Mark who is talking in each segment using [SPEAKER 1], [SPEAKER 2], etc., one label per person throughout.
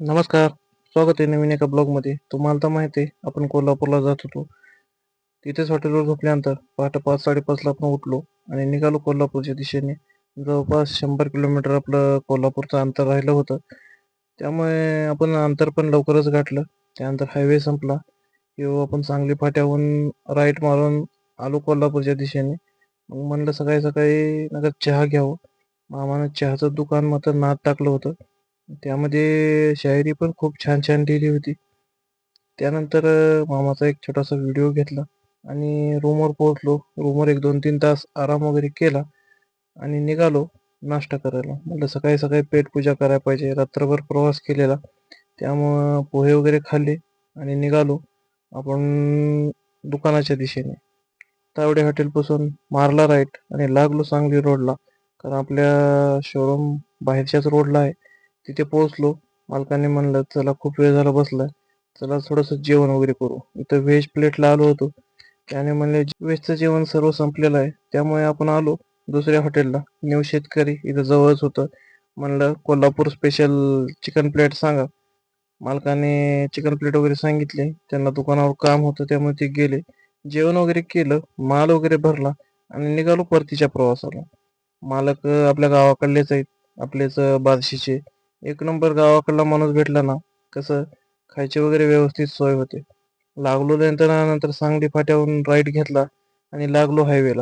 [SPEAKER 1] नमस्कार. स्वागत आहे नवीन एका ब्लॉगमध्ये. तुम्हाला तर माहिती आहे आपण कोल्हापूरला जात होतो. तिथेच हॉटेलवर झोपल्यानंतर पहाटे 5:30ला आपण उठलो आणि निघालो कोल्हापूरच्या दिशेने. जवळपास 100 किलोमीटर आपलं कोल्हापूरचं अंतर राहिलं होतं. त्यामुळे आपण अंतर पण लवकरच गाठलं. त्यानंतर हायवे संपला की आपण सांगली फाट्याहून राईट मारून आलो कोल्हापूरच्या दिशेने. मग म्हणलं सकाळी सकाळी नका चहा घ्यावं. मामानं चहाचं दुकान मात्र नाद टाकलं होतं. त्यामध्ये शायरी पण खूप छान छान लिहिली होती. त्यानंतर मामाचा एक छोटासा व्हिडिओ घेतला आणि रूमवर पोहोचलो. रूमवर एक 2-3 तास आराम वगैरे केला आणि निघालो नाश्ता करायला. म्हटलं सकाळी सकाळी पेटपूजा करायला पाहिजे. रात्रभर प्रवास केलेला. त्यामुळं पोहे वगैरे खाल्ले आणि निघालो आपण दुकानाच्या दिशेने. तावडे हॉटेलपासून मारला राईट आणि लागलो सांगली रोडला. कारण आपल्या शोरूम बाहेरच्याच रोडला आहे. तिथे पोहोचलो. मालकाने म्हणलं, "चला खूप वेळ झाला बसलाय. चला थोडंसं जेवण वगैरे करू." इथं व्हेज प्लेटला आलो होतो. त्याने म्हणले, "व्हेजचं जेवण सर्व संपलेलं आहे." त्यामुळे आपण आलो दुसऱ्या हॉटेलला. न्यू शेतकरी इथं जवळच होतं. म्हणलं, "कोल्हापूर स्पेशल चिकन प्लेट सांगा." मालकाने चिकन प्लेट वगैरे सांगितले. त्यांना दुकानावर काम होतं त्यामुळे ते गेले. जेवण वगैरे केलं, माल वगैरे भरला आणि निघालो परतीच्या प्रवासाला. मालक आपल्या गावाकडलेच आहेत. आपलेच बार्शीचे. एक नंबर गावाकडला माणूस भेटला ना, कसं खायची वगैरे व्यवस्थित सोय होते. लागलो नंतर सांगली फाट्यावरून राईट घेतला आणि लागलो हायवेला.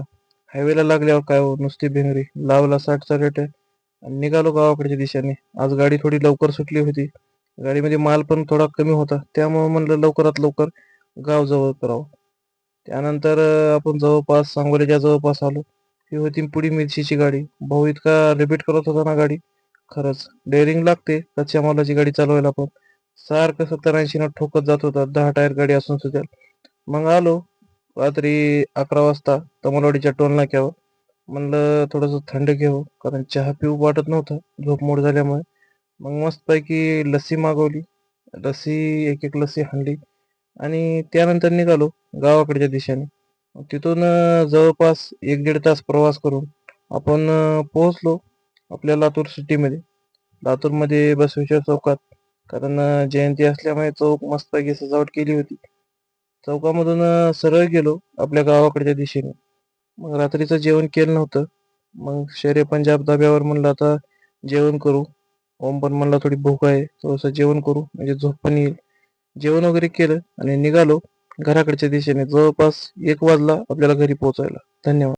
[SPEAKER 1] हायवेला लागल्यावर काय हो नुसती भिंगरी. लावला 60चा रेट आणि निघालो गावाकडच्या दिशेने. आज गाडी थोडी लवकर सुटली होती. गाडीमध्ये माल पण थोडा कमी होता. त्यामुळे म्हणलं लवकरात लवकर गाव जवळ करावं. त्यानंतर आपण जवळपास सांगोल्याच्या जवळपास आलो. ही होती पुडी मिरचीची गाडी. भाऊ इतका रिपीट करत होता ना गाडी. खरंच डेअरिंग लागते कच्च्या मालाची गाडी चालवायला पण. सारखं 70-80 ठोकत जात होता 10 टायर गाडी असून सुद्धा. मग आलो रात्री 11 वाजता तमलवाडीच्या टोल नाक्यावर. म्हणलं थोडंसं थंड घ्यावं कारण चहा पिऊ वाटत नव्हतं झोपमोड झाल्यामुळे. मग मस्तपैकी लस्सी मागवली. लस्सी एक लस्सी हाणली आणि त्यानंतर निघालो गावाकडच्या दिशेने. तिथून जवळपास 1-1.5 तास प्रवास करून आपण पोहोचलो आपल्या लातूर सिटीमध्ये. लातूरमध्ये बसवेश्वर चौकात. कारण जयंती असल्यामुळे चौक मस्तपैकी सजावट केली होती. चौकामधून सरळ गेलो आपल्या गावाकडच्या दिशेने. मग रात्रीचं जेवण केलं नव्हतं. मग शेरे पंजाब धाब्यावर म्हणलं आता जेवण करू. ओम पण म्हणला थोडी भूक आहे. थोडंसं जेवण करू म्हणजे झोप पण येईल. जेवण वगैरे केलं आणि निघालो घराकडच्या दिशेने. जवळपास 1 वाजला आपल्याला घरी पोहोचायला. धन्यवाद.